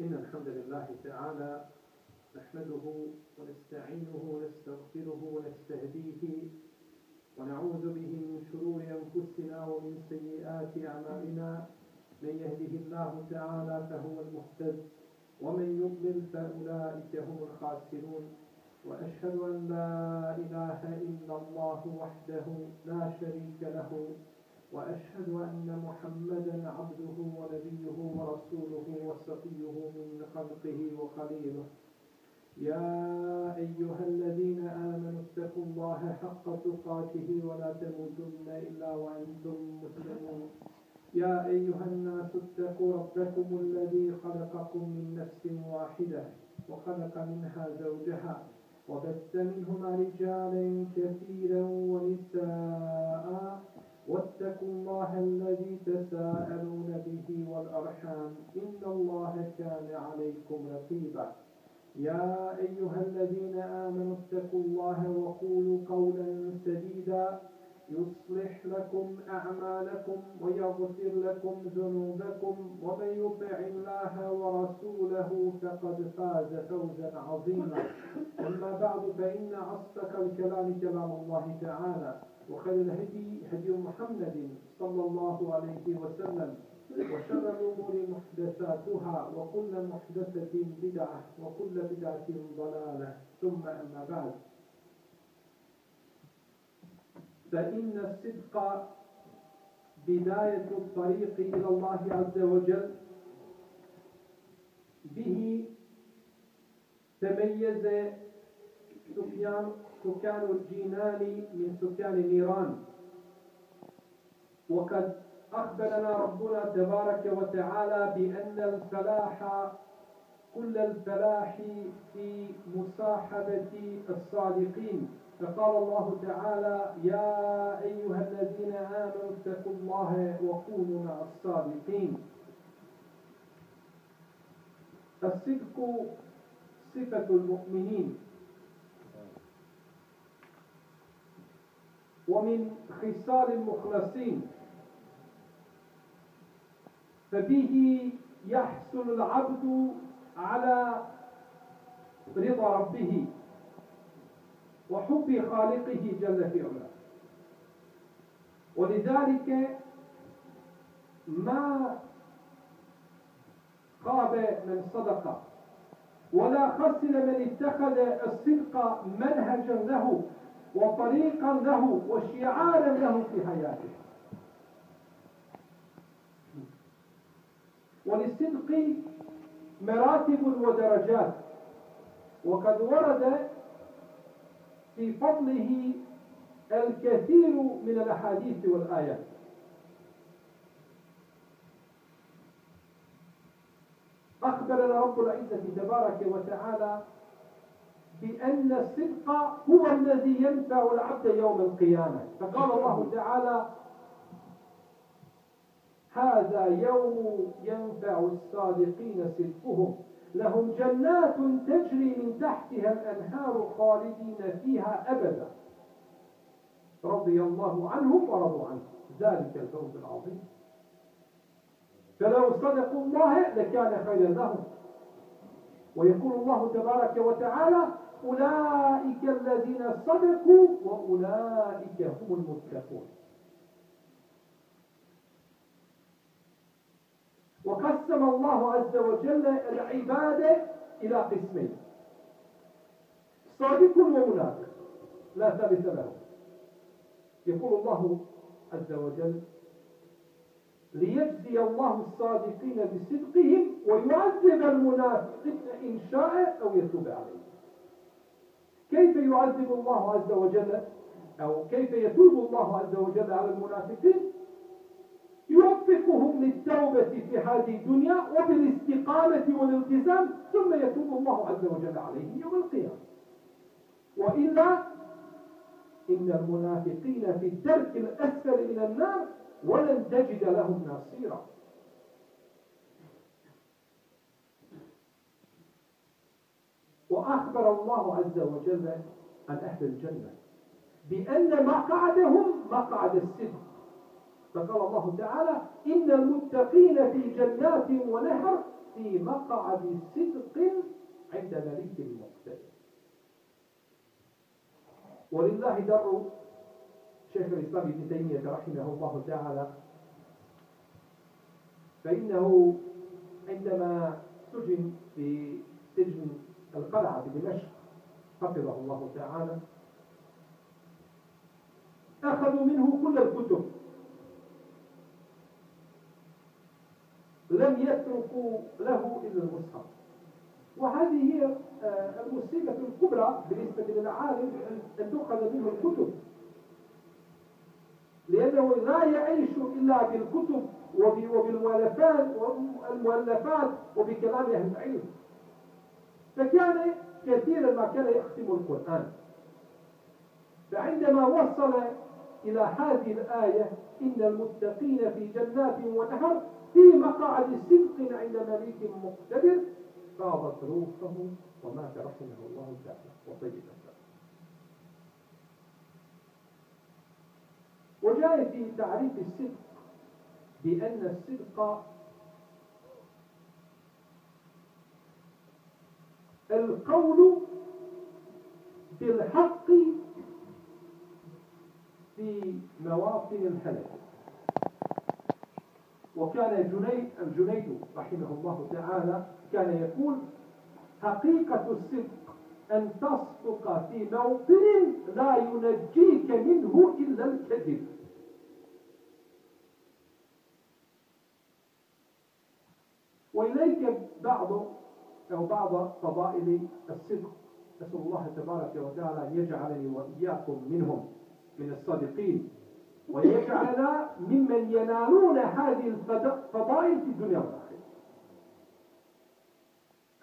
إن الحمد لله تعالى نحمده ونستعينه ونستغفره ونستهديه ونعوذ به من شرور أنفسنا ومن سيئات أعمالنا. من يهده الله تعالى فهو المهتد ومن يضلل فأولئك هم الخاسرون. وأشهد أن لا إله إلا الله وحده لا شريك له، وأشهد أن محمدا عبده ونبيه ورسوله وصفيه من خلقه وخليله. يا أيها الذين آمنوا اتقوا الله حق تقاته ولا تموتن إلا وأنتم مسلمون. يا أيها الناس اتقوا ربكم الذي خلقكم من نفس واحدة وخلق منها زوجها وبث منهما رجالا كثيرا ونساء، واتقوا الله الذي تساءلون به والأرحام إن الله كان عليكم رقيبا. يا أيها الذين آمنوا اتقوا الله وقولوا قولا سديدا يصلح لكم أعمالكم ويغفر لكم ذنوبكم، ومن يطع الله ورسوله فقد فاز فوزا عظيما. أما بعد، فإن أصدق الكلام كلام الله تعالى، وخير الهدي هدي محمد صلى الله عليه وسلم، وشر الأمور محدثاتها، وكل محدثة بدعة، وكل بدعة ضلالة، ثم أما بعد، فإن الصدق بداية الطريق إلى الله عز وجل. به تميز سكان الجنان من سكان النيران، وقد أخبرنا ربنا تبارك وتعالى بأن الفلاح كل الفلاح في مصاحبة الصادقين. فقال الله تعالى: يا أيها الذين آمنوا اتقوا الله وكونوا مع الصادقين. الصدق صفة المؤمنين، ومن خصال المخلصين، فبه يحصل العبد على رضا ربه وحب خالقه جل في علاه. ولذلك ما خاب من صدق ولا خسر من اتخذ الصدق منهجا له وطريقا له وشعارا له في حياته. وللصدق مراتب ودرجات، وقد ورد في فضله الكثير من الأحاديث والآيات. أخبرنا رب العزة تبارك وتعالى بأن الصدق هو الذي ينفع العبد يوم القيامة. فقال الله تعالى: هذا يوم ينفع الصادقين صدقهم، لهم جنات تجري من تحتها الأنهار خالدين فيها أبدا، رضي الله عنهم ورضوا عنه، ذلك الفوز العظيم. فلو صدقوا الله لكان خيرا لهم. ويقول الله تبارك وتعالى: أولئك الذين صدقوا وأولئك هم المتقون. وقسم الله عز وجل العبادة إلى قسمين: صادق ومنافق لا ثالث له. يقول الله عز وجل: ليجزي الله الصادقين بصدقهم ويعذب المنافقين إن شاء أو يتوب عليهم. كيف يعذب الله عز وجل، أو كيف يتوب الله عز وجل على المنافقين؟ يوفقهم للتوبة في هذه الدنيا وبالاستقامة والالتزام، ثم يتوب الله عز وجل عليهم يوم القيامة. وإلا إن المنافقين في الدرك الأسفل من النار ولن تجد لهم ناصيرا. وأخبر الله عز وجل عن أهل الجنة بأن مقعدهم مقعد الصدق. فقال الله تعالى إن المتقين في جنات ونهر في مقعد صدق عند مليك مقتدر. ولله در شيخ الإسلام ابن تيمية رحمه الله تعالى، فإنه عندما سجن في سجن القلعة بدمشق حفظه الله تعالى أخذوا منه كل الكتب، لم يتركوا له إلا المصحف. وهذه هي المصيبة الكبرى بالنسبة للعالم، أن تؤخذ منه الكتب، لأنه لا يعيش إلا بالكتب وبالمؤلفات وبكلام أهل العلم. فكان كثيرا ما كان يختم القرآن. فعندما وصل إلى هذه الآية إن المتقين في جنات ونهر في مقعد صدق عند مليك مقتدر فاضت روحه ومات رحمه الله تعالى وطيب الثرى. وجاء في تعريف الصدق بأن الصدق القول بالحق في مواطن الهلك. وكان الجنيد رحمه الله تعالى كان يقول حقيقة الصدق أن تصدق في موطن لا ينجيك منه إلا الكذب. وإليك بعض فضائل الصدق. نسأل الله تبارك وتعالى أن يجعلني وإياكم منهم من الصادقين، ويجعلنا ممن ينالون هذه الفضائل في الدنيا والآخرة.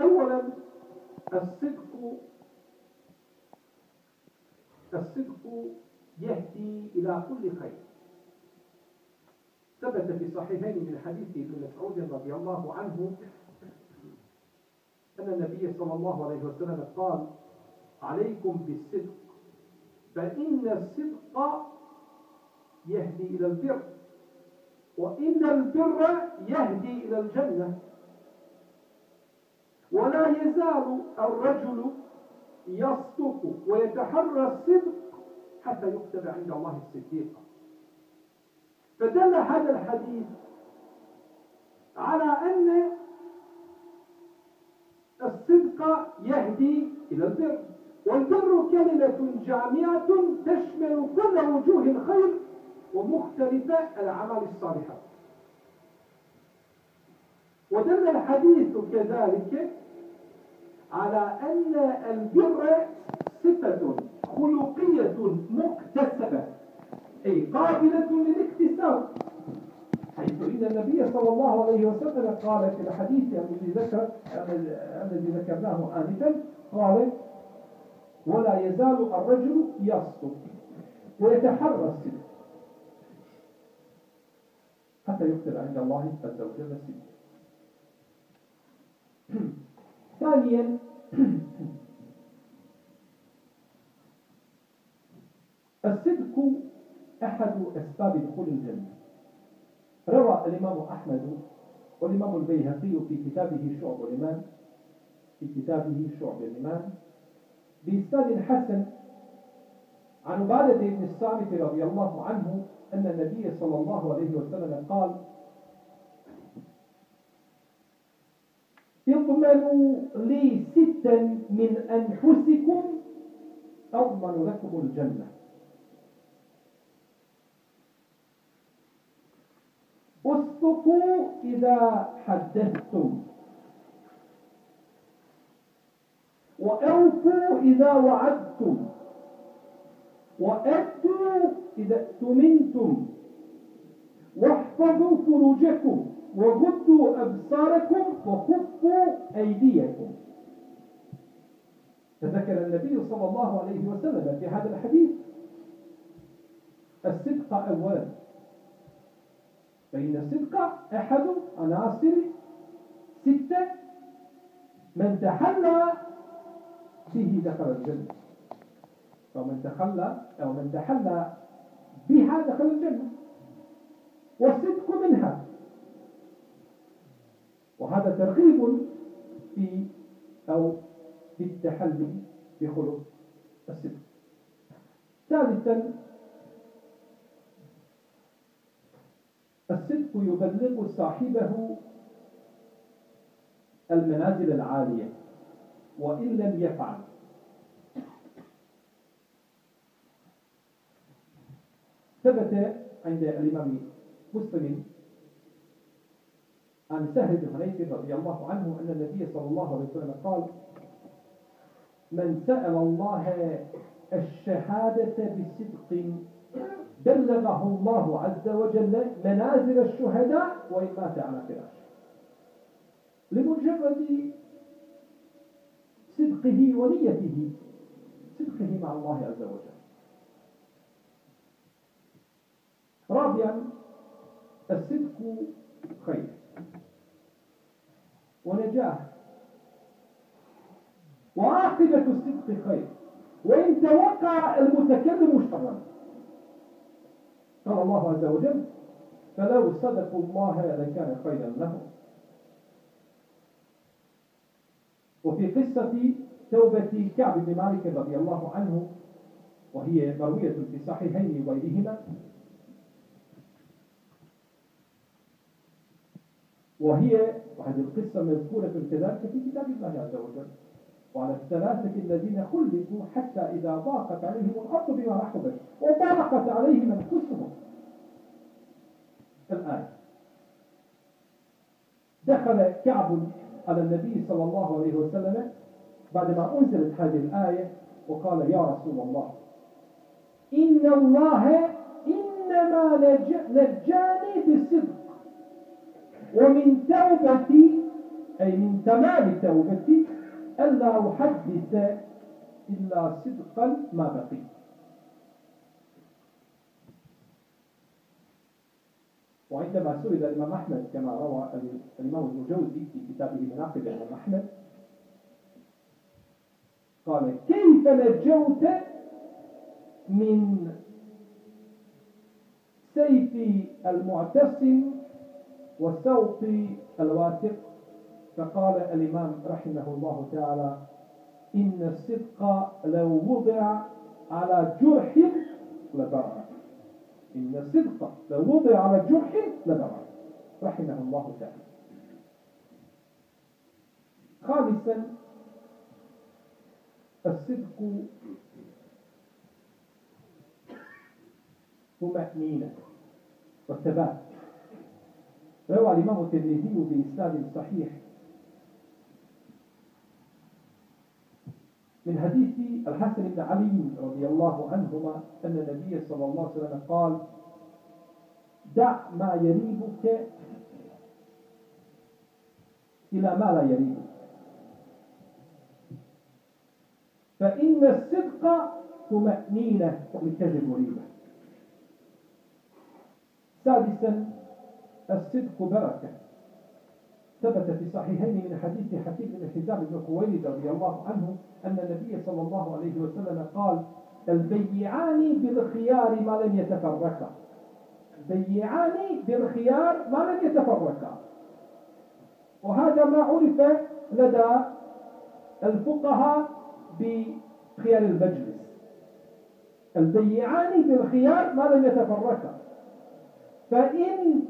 أولا الصدق يهدي إلى كل خير. ثبت في صحيحين من حديث ابن مسعود رضي الله عنه أن النبي صلى الله عليه وسلم قال عليكم بالصدق فإن الصدق يهدي إلى البر، وإن البر يهدي إلى الجنة. ولا يزال الرجل يصدق ويتحرى الصدق حتى يكتب عند الله الصديق. فدل هذا الحديث على أن الصدق يهدي إلى البر، والبر كلمة جامعة تشمل كل وجوه الخير ومختلف الأعمال الصالحة. ودل الحديث كذلك على أن البر صفة خلقية مكتسبة أي قابلة للاكتساب، حيث إن النبي صلى الله عليه وسلم قال في الحديث الذي ذكرناه آنفا قال ولا يزال الرجل يصدق ويتحرى الصدق حتى يكتب عند الله عز وجل الصدق. ثانيا الصدق أحد أسباب دخول الجنة. روى الإمام أحمد والإمام البيهقي في كتابه شعب الإيمان بإسناد حسن عن عبادة بن الصامت رضي الله عنه أن النبي صلى الله عليه وسلم قال اضمنوا لي 6 من أنفسكم أضمن لكم الجنة. اصدقوا إذا حدثتم، وأوفوا إذا وعدتم، وأتوا إذا اؤتمنتم، واحفظوا فروجكم، وغضوا أبصاركم، وكفوا أيديكم. فذكر النبي صلى الله عليه وسلم في هذا الحديث الصدق أولا، فإن الصدق أحد عناصر 6 من تحلى به دخل الجنة، ومن تحلى بها دخل الجنة. والصدق منها. وهذا ترغيب في أو في التحلي بخلق الصدق. ثالثا، الصدق يبلغ صاحبه المنازل العالية وإن لم يفعل. ثبت عند الإمام مسلم عن سهل بن حنيف رضي الله عنه أن النبي صلى الله عليه وسلم قال: من سأل الله الشهادة بصدق بلغه الله عز وجل منازل الشهداء وإن مات على فراشه، لمجرد صدقه ونيته، صدقه مع الله عز وجل. رابعا، الصدق خير ونجاح، وعاقبة الصدق خير وإن توقع المتكلم شرا. قال الله عز وجل: فلو صدقوا الله لكان خيرا لهم. وفي قصة توبة كعب بن مالك رضي الله عنه، وهي مروية في الصحيحين وغيرهما، وهذه القصة مذكورة كذلك في كتاب الله عز وجل: وعلى الثلاثة الذين خلفوا حتى إذا ضاقت عليهم الأرض بما رحبت وضاقت عليهم أنفسهم. الآية. دخل كعب على النبي صلى الله عليه وسلم بعدما أنزلت هذه الآية وقال: يا رسول الله، إن الله إنما نجاني بالصدق، ومن توبتي أي من تمام توبتي ألا أحدث إلا صدقا ما بقي. وعندما سئل الإمام أحمد كما روى الإمام الجوزي في كتابه مناقب الإمام أحمد، قال: كيف نجوت من سيف المعتصم وسوط الواثق؟ فقال الإمام رحمه الله تعالى: إن الصدق لو وضع على جرح لبرأ. إن الصدق لو وضع على جرح لبرأ، رحمه الله تعالى. خامسا، الصدق طمأنينة والثبات. روى الإمام الترمذي بإسناد صحيح من حديث الحسن بن علي رضي الله عنهما أن النبي صلى الله عليه وسلم قال: دع ما يريبك إلى ما لا يريبك، فإن الصدق طمأنينة والكذب ريبة. سادسا، الصدق بركة. ثبت في صحيحين من حديث حكيم بن حزام بن خويلد رضي الله عنه أن النبي صلى الله عليه وسلم قال: البيعان بالخيار ما لم يتفرقا. البيعان بالخيار ما لم يتفرقا. وهذا ما عرف لدى الفقهاء بخيار المجلس. البيعان بالخيار ما لم يتفرقا، فإن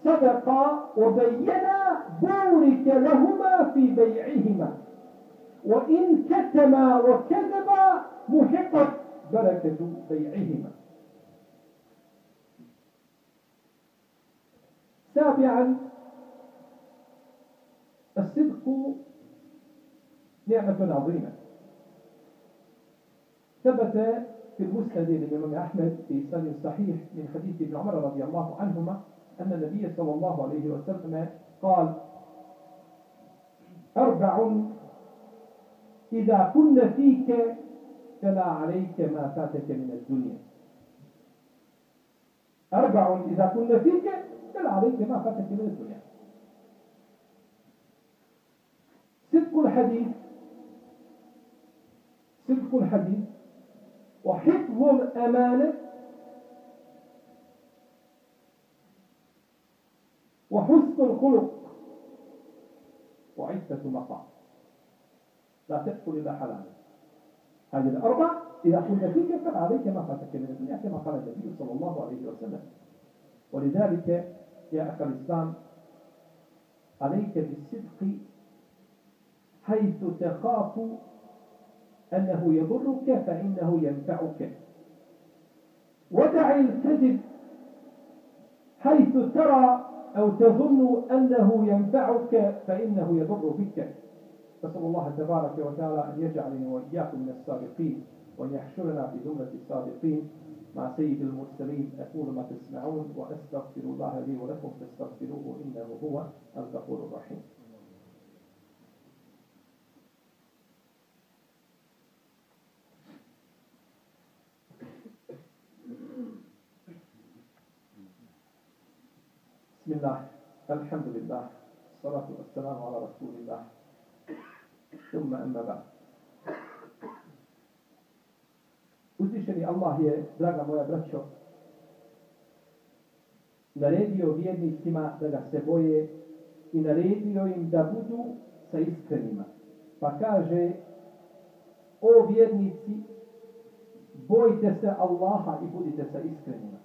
صدقا وبينا بورك لهما في بيعهما، وإن كتما وكذبا محقت بركة بيعهما. سابعا، الصدق نعمة عظيمة. ثبت في المسند للإمام أحمد في سند صحيح من حديث ابن عمر رضي الله عنهما أن النبي صلى الله عليه وسلم قال: 4 إذا كن فيك فلا عليك ما فاتك من الدنيا. 4 إذا كن فيك فلا عليك ما فاتك من الدنيا. صدق الحديث، صدق الحديث، وحفظ الأمانة، الخلق وعفة مقام لا تدخل إلى حلال. هذه الأربع إذا كنت فيك فعليك ما فاتك من الدنيا كما قال النبي صلى الله عليه وسلم. ولذلك يا أخي الإسلام عليك بالصدق حيث تخاف أنه يضرك فإنه ينفعك، ودع الكذب حيث ترى أو تظن أنه ينفعك فإنه يضر بك. فصلى الله تبارك وتعالى أن يجعلني وإياكم من الصادقين وأن يحشرنا في جملة الصادقين مع سيد المرسلين. أقول ما تسمعون وأستغفر الله لي ولكم فاستغفروه إنه هو الغفور الرحيم. بسم الله الحمد لله الصلاة والسلام على رسول الله ثم أما بعد. Uzvišeni Allah je, draga moja braćo, naredio vjernicima da ga se boje i naredio im da budu sa iskrenima. Pa kaže: o vjernici, bojte se Allaha i budite sa iskrenima.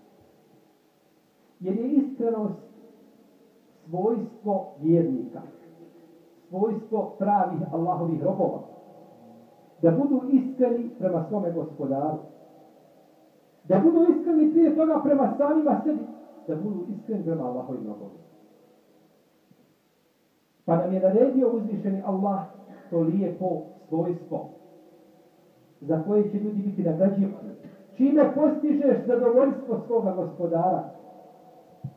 Jer je iskrenost svojstvo vjernika, svojstvo pravih Allahovih robova. Da budu iskreni prema svome gospodaru. Da budu iskreni prije toga prema samima sebi. Da budu iskreni prema Allahovim robovima. Pa nam je naredio uzvišeni Allah to lijepo svojstvo za koje će ljudi biti nagrađivani. Čime postižeš zadovoljstvo svoga gospodara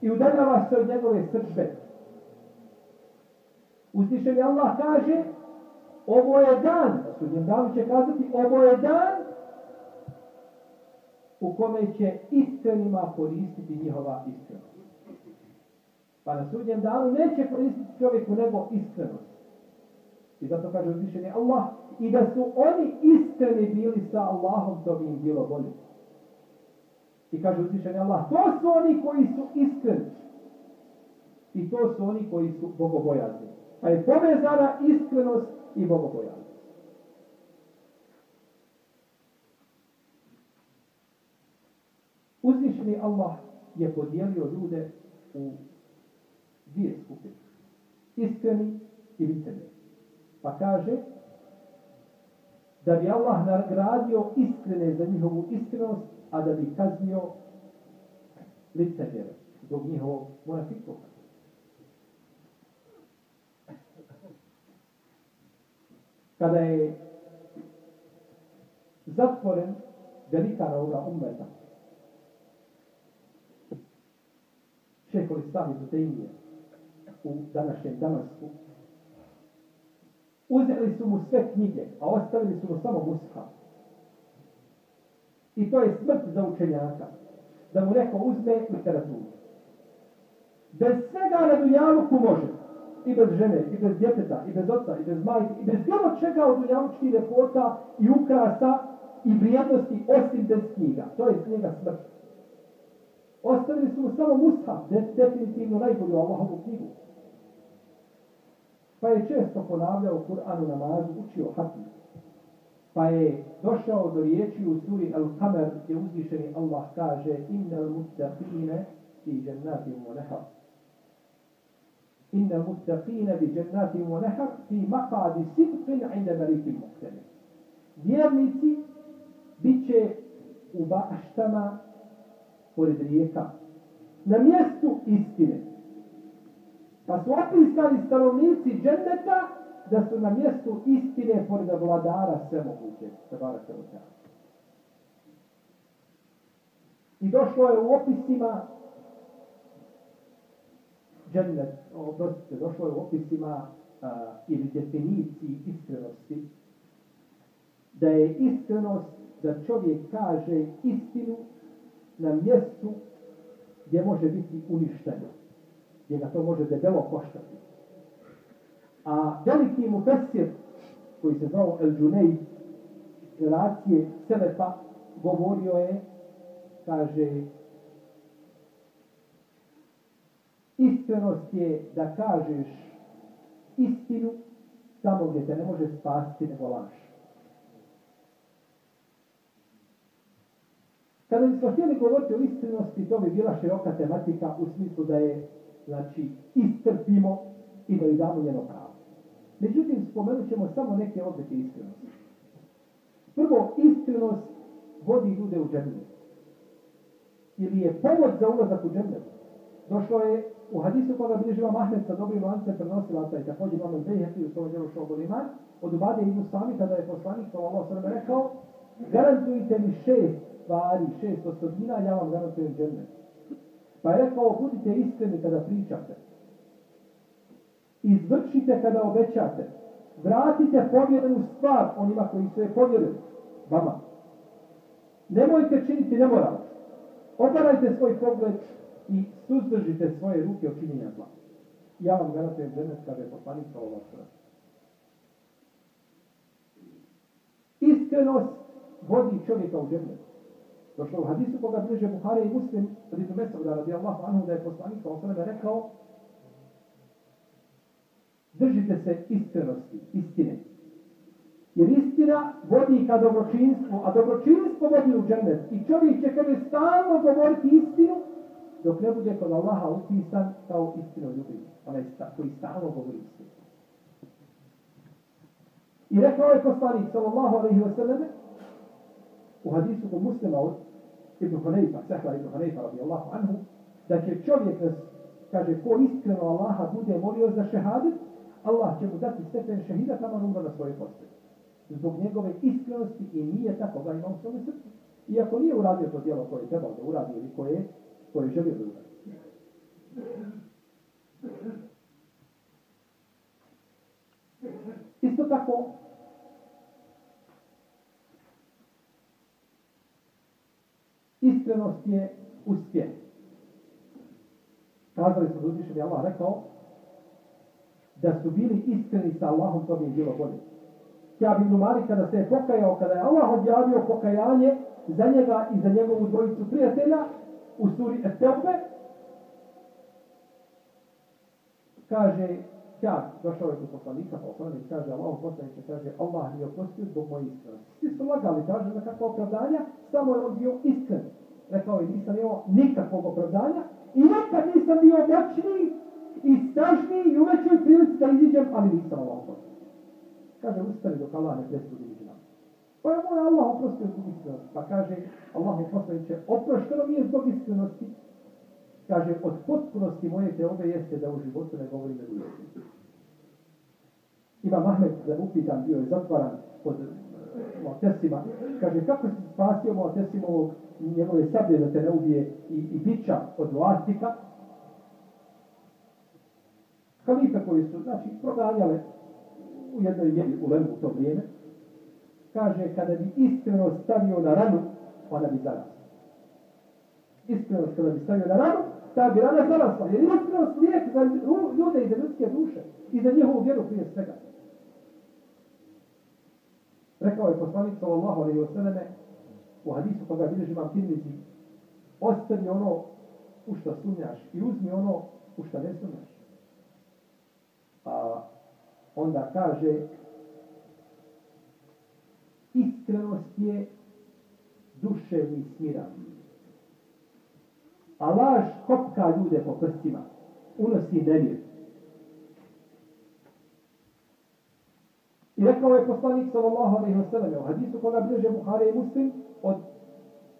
i udaljavaš se od njegove srdbe. Uzvišeni Allah kaže: ovo je dan, sudnjem danu će kazati, ovo je dan u kome će iskrenima koristiti njihova iskrenost. Pa na sudnjem danu neće koristiti čovjeku nego iskrenost. I zato kaže uzvišeni Allah: i da su oni iskreni bili sa Allahom, to bi im bilo bolje. I kaže uzvišeni Allah: to su oni koji su iskreni. I to su oni koji su bogobojazni. Pa je povezana iskrenost i bogobojaznost. Uzvišeni Allah je podijelio ljude u dvije skupine. Iskreni i licemjerni. Pa kaže da bi Allah nagradio iskrene za njihovu iskrenost, a da bi kaznio licemjere zbog njihovog munafikluka. Kada je zatvoren velikana ovoga ummeta, šejhul Islam ibn Tejmije u današnjem Damasku, uzeli su mu sve knjige, a ostavili su mu samo mushaf. I to je smrt za učenjaka, da mu neko uzme literaturu. Bez svega na dunjaluku može. I bez žene, i bez djeteta, i bez oca, i bez majke, i bez bilo čega od dunjalučkih lepota i ukrasa i vrijednosti osim bez knjiga. To je knjiga smrt. Ostavili su mu samo mushaf, definitivno najbolju Allahovu knjigu. Pa je često ponavljao Kur'an u namazu, učio hadis. Pa je došao do riječi u suri Al-Kamer gdje uzvišeni Allah kaže: innal muttaqine fi jannatin wa nahar. إن المتقين بجنات ونهر في مقعد صدق عند مليك مقتدر. Vjernici bit će u baštama pored rijeka, na mjestu istine. Pa su opisani stanovnici dženneta da su na mjestu istine pored vladara svemogućeg. I došlo je u opisima džennet, došlo je u opisima ili definiciji iskrenosti, da je iskrenost da čovjek kaže istinu na mjestu gdje može biti uništeno, gdje ga to može debelo koštati. A veliki mufesir koji se zvao El-Džunej, relacije Selefa, govorio je, kaže: Iskrenost je da kažeš istinu tamo gdje te ne može spasiti nego laž. Kada bismo htjeli govoriti o iskrenosti, to bi bila široka tematika u smislu da je, znači, istrpimo i da joj damo njeno pravo. Međutim, spomenut ćemo samo neke oblike iskrenosti. Prvo, iskrenost vodi ljude u džennet. Ili je pomoć za ulazak u džennet. Došlo je u hadisu koga bilježi Imam Ahmed sa dobrim lancem prenosilaca i također Imam Bejhaqi u svom djelu Šu'abul Iman od Ubade ibn Sami kada je poslanik sallallahu alejhi ve sellem rekao: garantujte mi 6 stvari, 6 osobina, ja vam garantujem džennet. Pa je rekao: budite iskreni kada pričate. Izvršite kada obećate. Vratite povjerenu stvar onima koji su je povjerili vama. Nemojte činiti nemoral. Obarajte svoj pogled i suzdržite svoje ruke od činjenja zla. Ja vam garantujem džennet, kada je poslanik sallallahu alejhi ve sellem. Iskrenost vodi čovjeka u džennet. Došlo u hadisu koga bliže Buhari i Muslim od Ibn Mes'uda radijallahu anhu da je poslanik sallallahu alejhi ve sellem rekao: držite se iskrenosti, istine. Jer istina vodi ka dobročinstvu, a dobročinstvo vodi u džennet. I čovjek će kada stalno govoriti istinu, dok ne bude kod Allaha upisan kao istinoljubiv. Onaj koji stalno govori istinu. I rekao je poslanik sallallahu alejhi ve sellem u hadisu kod Muslima od Ibn Hunayfa, Sehla Ibn Hunayfa radijallahu anhu, da će čovjek, kaže, ko iskreno Allaha bude molio za šehadet, Allah će mu dati stepen šehida tamo umro na svoje postoje. Zbog njegove iskrenosti i nije tako ga ima u svome srcu. Iako nije uradio to djelo koje je trebao da uradi ili koje je želio da uradi. Isto tako, iskrenost je uspjeh. Kazali smo da uzvišen je Allah rekao da su bili iskreni sa Allahom, to bi im bilo bolje. Kjab ibn Malik kada se je pokajao, kada je Allah objavio pokajanje za njega i za njegovu dvojicu prijatelja u suri At-Tawbe, kaže Kjab, došao je do poslanika, poslanik kaže Allah, poslanik kaže Allah mi je oprostio zbog moje iskrenosti. Svi su lagali, kaže za kakva opravdanja, samo je on bio iskren. Rekao je, nisam imao nikakvog opravdanja i nekad nisam bio moćniji i snažniji i u većoj prilici da iziđem, ali nisam Allah oprostio. Kaže, ustani dok Allah ne presudi među nama. Pa je moj Allah oprostio zbog iskrenosti. Pa kaže, Allah poslaniče, oprošteno mi je zbog iskrenosti. Kaže, od potpunosti moje teobe jeste da u životu ne govorim nego istinu. Imam Ahmed, da upitan, bio je zatvaran pod Mu'tesima. Kaže, kako si spasio Mu'tesimovog njegove sablje da te ne ubije i bića od vlastika? Halife koji su, znači, proganjale u jednoj mjeri u lemu u to vrijeme, kaže, kada bi iskreno stavio na ranu, ona bi zarasla. Iskrenost kada bi stavio na ranu, ta bi rana zarasla. Jer iskrenost lijek za ljude i za ljudske duše i za njihovu vjeru prije svega. Rekao je poslanik sallallahu alejhi ve selleme u hadisu koga bilježi Imam Tirmizi: ostavi ono u što sumnjaš i uzmi ono u što ne sumnjaš. A onda kaže, iskrenost je duševni smiran. A laž kopka ljude po prstima, unosi nevjer. I rekao je poslanik sallallahu alejhi ve sellem u hadisu koga bilježe Buhari i Muslim od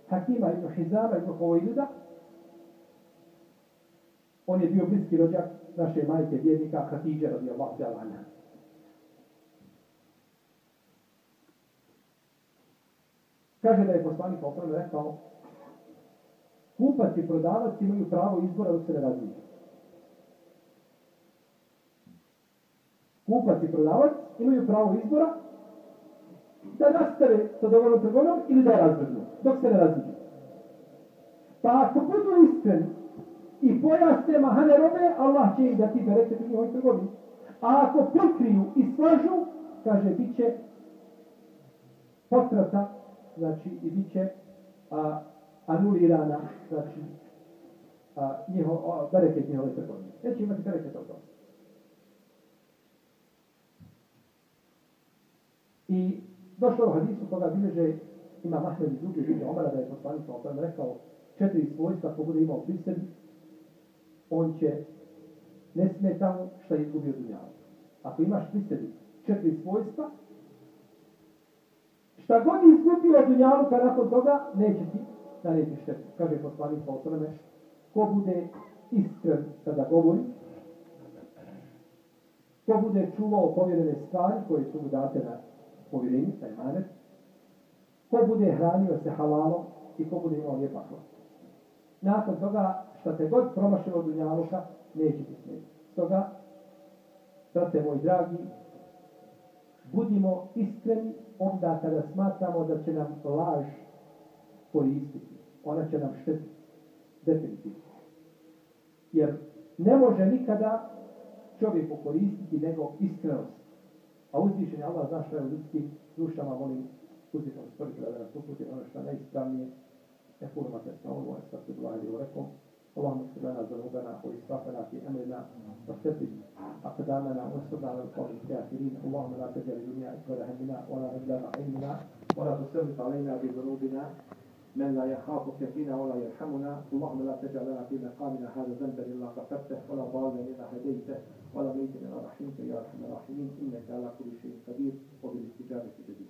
Hakima ibn Hizama ibn Huwaylida. On je bio bliski rođak naše majke vjernika Hatidže radijallahu ta'ala anha. Kaže da je poslanik opravo rekao: kupac i prodavac imaju pravo izbora dok se ne različe. Kupac i prodavac imaju pravo izbora da nastave sa dovoljnom trgovinom ili da je razvrnu, dok se ne različe. Pa ako budu iskreni i pojasne mahane robe, Allah će im dati bereket u njihovoj trgovini. A ako prikriju i slažu, kaže, bit će potrata, znači, i bit će anulirana, znači, bereket njihove trgovine. Neće imati bereket od toga. I došlo u hadisu koga bilježe Imam Ahmed i drugi bilježe Omara da je poslanik sallallahu rekao 4 svojstva ko bude imao pri sebi, on će nesmetano šta je izgubio dunjalu. Ako imaš pri sebi 4 svojstva, šta god izgubio dunjalu, pa nakon toga neće ti nanijeti štetu. Kaže poslanik sallallahu ko bude iskren kada govori, ko bude čuvao povjerene stvari koje su mu date na povjerenje, taj manet, ko bude hranio se halalom i ko bude imao lijep ahlak. Nakon toga, šta te god promašilo od dunjaluka, neće ti smetiti. Stoga, brate moj dragi, budimo iskreni onda kada smatramo da će nam laž koristiti. Ona će nam štetiti. Definitivno. Jer ne može nikada čovjeku koristiti nego iskrenost. A uzvišen je Allah zna što je u ljudskim dušama, molim uzvišenog stvoritelja da nas uputi ono što je najispravnije. يقول ما تسمعون واستغفر الله لي ولكم اللهم اغفر لنا ذنوبنا واسرافنا في امرنا واثبت اقدامنا وانصرنا على القوم الكافرين اللهم لا تجعل الدنيا اكبر همنا ولا مبلغ علمنا ولا تسلط علينا بذنوبنا من لا يخافك فينا ولا يرحمنا اللهم لا تجعل لنا في مقامنا هذا ذنبا الا غفرته ولا ضالا الا هديته ولا ميتا الا رحمته يا ارحم الراحمين انك على كل شيء قدير وبالاستجابه جدير